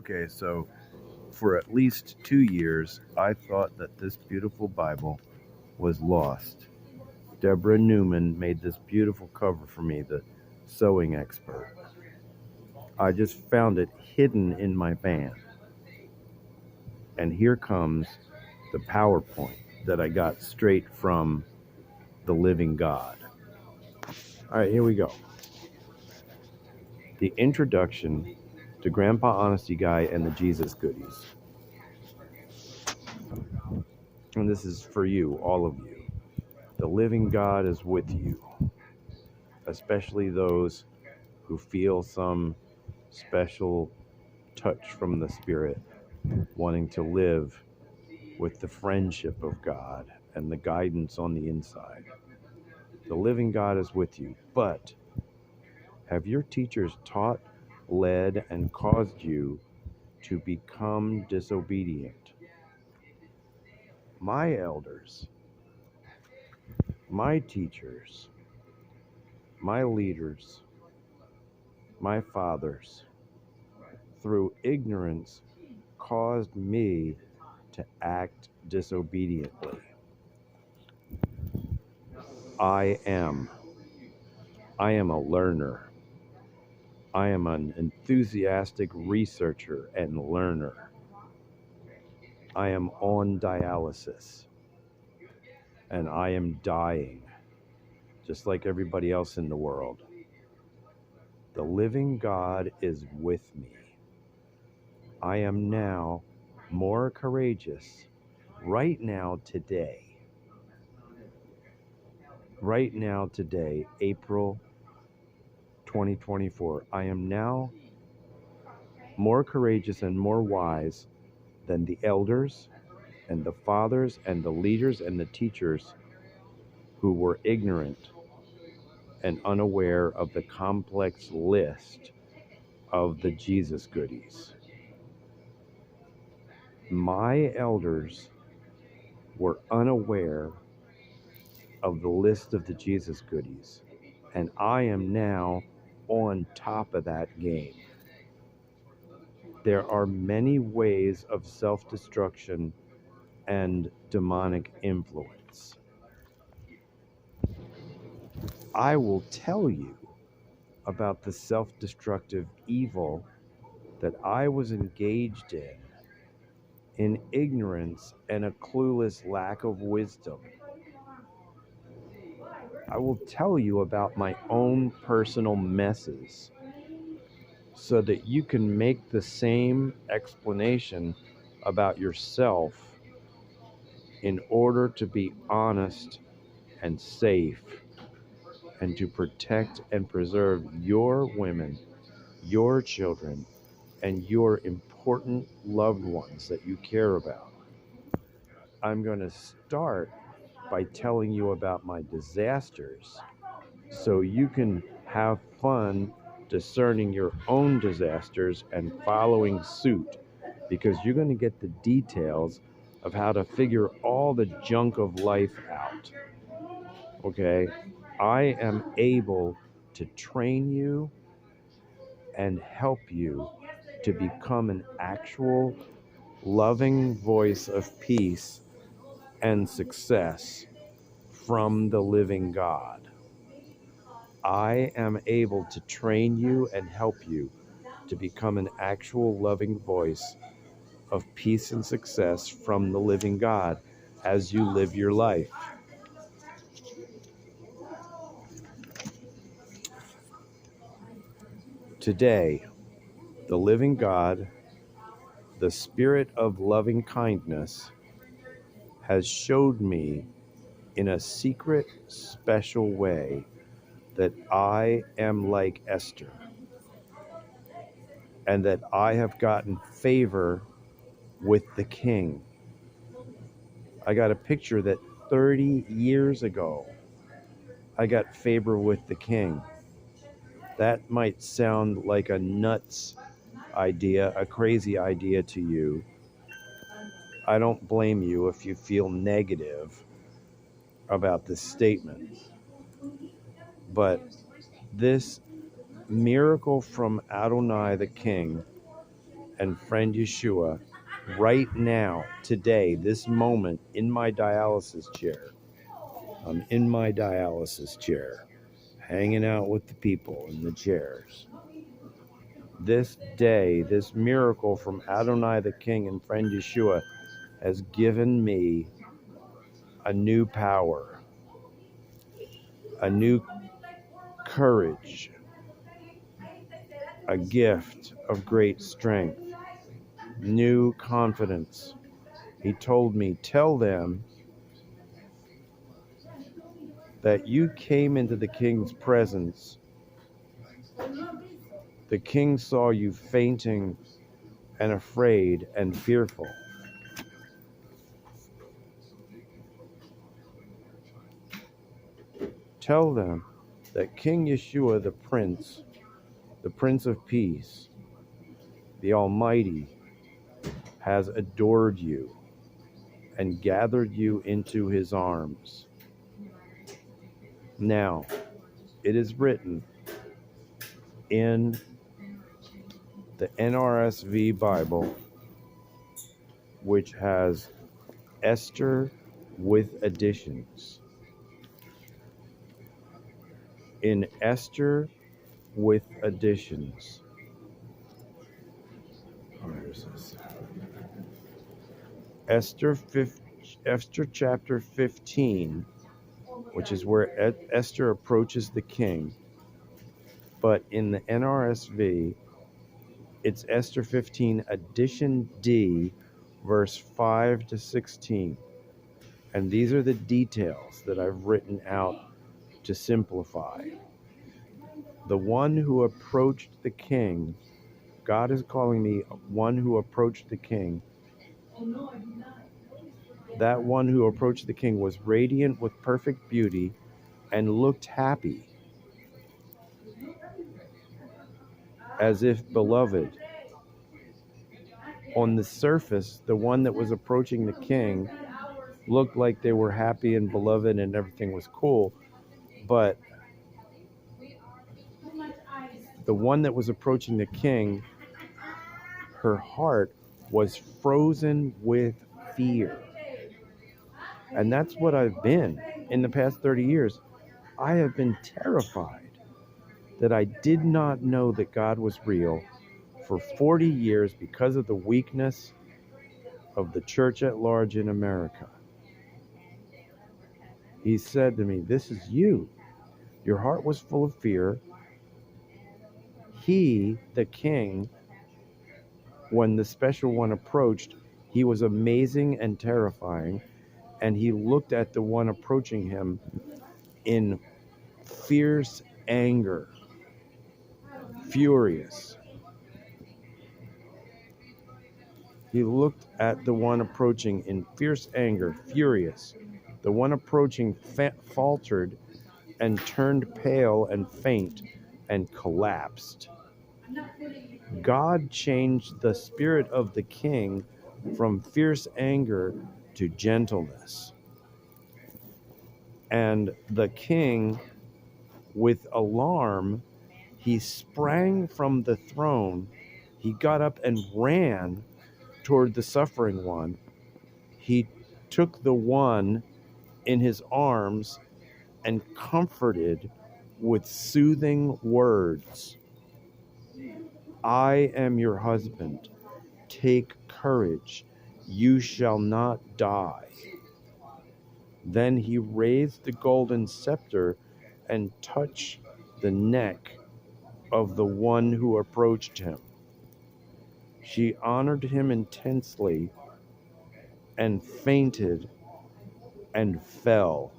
Okay, so for at least 2 years, I thought that this beautiful Bible was lost. Deborah Newman made this beautiful cover for me, the sewing expert. I just found it hidden in my van. And here comes the PowerPoint that I got straight from the living God. All right, here we go. The introduction to Grandpa Honesty Guy and the Jesus Goodies. And this is for you, all of you. The living God is with you, especially those who feel some special touch from the Spirit, wanting to live with the friendship of God and the guidance on the inside. The living God is with you, but have your teachers taught, led, and caused you to become disobedient? My elders, my teachers, my leaders, my fathers, through ignorance, caused me to act disobediently. I am a learner. I am an enthusiastic researcher and learner. I am on dialysis and I am dying, just like everybody else in the world. The living God is with me. I am now more courageous right now today. Right now today, April 2024, I am now more courageous and more wise than the elders and the fathers and the leaders and the teachers who were ignorant and unaware of the complex list of the Jesus goodies. My elders were unaware of the list of the Jesus goodies, and I am now on top of that game. There are many ways of self-destruction and demonic influence. I will tell you about the self-destructive evil that I was engaged in ignorance and a clueless lack of wisdom. I will tell you about my own personal messes so that you can make the same explanation about yourself in order to be honest and safe and to protect and preserve your women, your children, and your important loved ones that you care about. I'm going to start by telling you about my disasters so you can have fun discerning your own disasters and following suit, because you're going to get the details of how to figure all the junk of life out. Okay? I am able to train you and help you to become an actual loving voice of peace and success from the living God. I am able to train you and help you to become an actual loving voice of peace and success from the living God as you live your life. Today, the living God, the Spirit of loving kindness, has showed me in a secret, special way that I am like Esther and that I have gotten favor with the king. I got a picture that 30 years ago, I got favor with the king. That might sound like a nuts idea, a crazy idea to you. I don't blame you if you feel negative about this statement. But this miracle from Adonai the King and friend Yeshua right now, today, this moment, in my dialysis chair. I'm in my dialysis chair, hanging out with the people in the chairs. This day, this miracle from Adonai the King and friend Yeshua has given me a new power, a new courage, a gift of great strength, new confidence. He told me, tell them that you came into the king's presence. The king saw you fainting and afraid and fearful. Tell them that King Yeshua, the Prince of Peace, the Almighty, has adored you and gathered you into his arms. Now, it is written in the NRSV Bible, which has Esther with additions. In Esther with additions. Where is this? Esther chapter 15, which is where Esther approaches the king. But in the NRSV, it's Esther 15, addition D, verse 5 to 16. And these are the details that I've written out to simplify. The one who approached the king, God is calling me one who approached the king. That one who approached the king was radiant with perfect beauty and looked happy, as if beloved. On the surface, the one that was approaching the king looked like they were happy and beloved and everything was cool, but the one that was approaching the king, her heart was frozen with fear. And that's what I've been in the past 30 years. I have been terrified that I did not know that God was real for 40 years because of the weakness of the church at large in America. He said to me, this is you. Your heart was full of fear. He, the king, when the special one approached, he was amazing and terrifying, and he looked at the one approaching him in fierce anger, furious. He looked at the one approaching in fierce anger, furious. The one approaching faltered and turned pale and faint and collapsed. God changed the spirit of the king from fierce anger to gentleness. And the king, with alarm, he sprang from the throne. He got up and ran toward the suffering one. He took the one in his arms and comforted with soothing words. I am your husband. Take courage. You shall not die. Then he raised the golden scepter and touched the neck of the one who approached him. She honored him intensely and fainted and fell.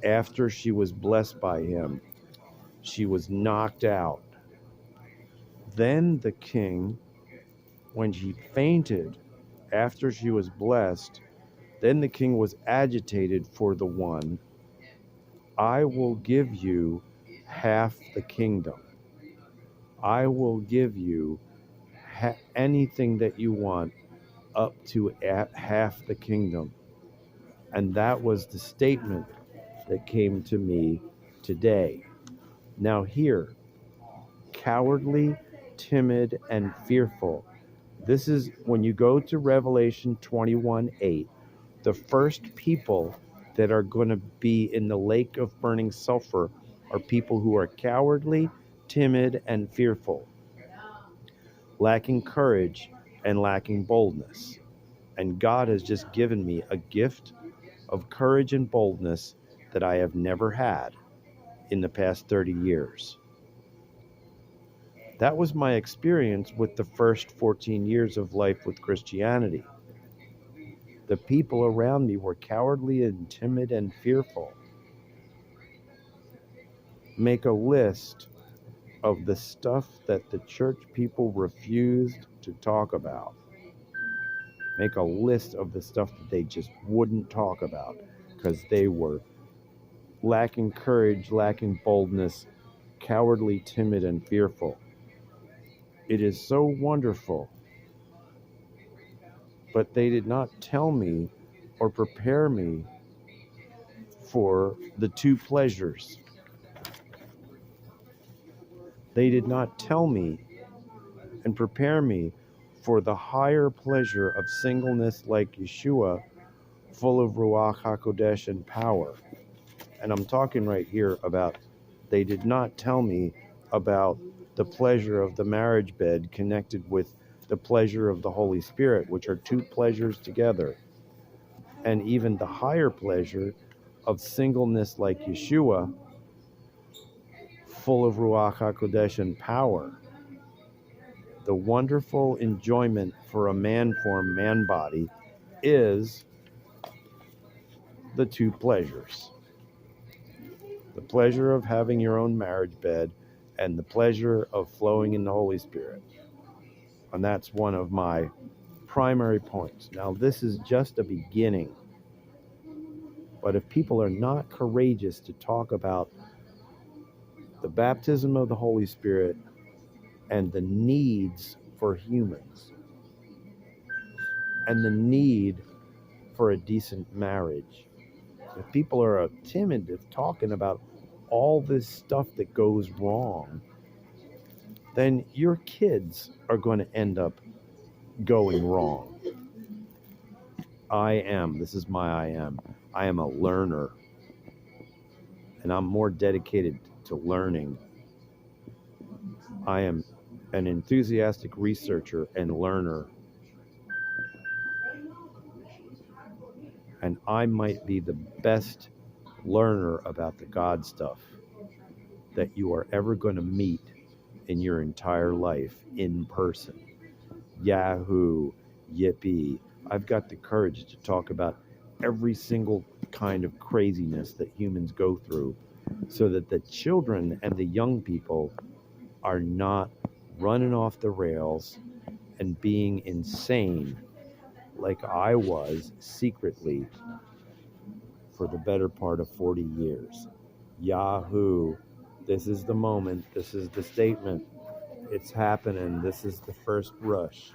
After she was blessed by him, she was knocked out. Then the king, when she fainted after she was blessed, then the king was agitated for the one. I will give you half the kingdom. I will give you anything that you want up to half the kingdom. And that was the statement that came to me today. Now here, cowardly, timid, and fearful, This is when you go to Revelation 21:8, the first people that are going to be in the lake of burning sulfur are people who are cowardly, timid, and fearful, lacking courage and lacking boldness. And God has just given me a gift of courage and boldness that I have never had in the past 30 years. That was my experience with the first 14 years of life with Christianity. The people around me were cowardly and timid and fearful. Make a list of the stuff that the church people refused to talk about. Make a list of the stuff that they just wouldn't talk about because they were lacking courage, lacking boldness, cowardly, timid, and fearful. It is so wonderful. But they did not tell me or prepare me for the two pleasures. They did not tell me and prepare me for the higher pleasure of singleness like Yeshua, full of Ruach HaKodesh and power. And I'm talking right here about, they did not tell me about the pleasure of the marriage bed connected with the pleasure of the Holy Spirit, which are two pleasures together. And even the higher pleasure of singleness like Yeshua, full of Ruach HaKodesh and power. The wonderful enjoyment for a man form, man body, is the two pleasures. The pleasure of having your own marriage bed and the pleasure of flowing in the Holy Spirit. And that's one of my primary points. Now, this is just a beginning. But if people are not courageous to talk about the baptism of the Holy Spirit and the needs for humans and the need for a decent marriage, if people are timid of talking about all this stuff that goes wrong, then your kids are going to end up going wrong. This is my I am a learner, and I'm more dedicated to learning. I am an enthusiastic researcher and learner, and I might be the best learner about the God stuff that you are ever going to meet in your entire life in person. Yahoo, yippee. I've got the courage to talk about every single kind of craziness that humans go through so that the children and the young people are not running off the rails and being insane like I was secretly for the better part of 40 years. Yahoo, this is the moment, this is the statement, it's happening, this is the first rush.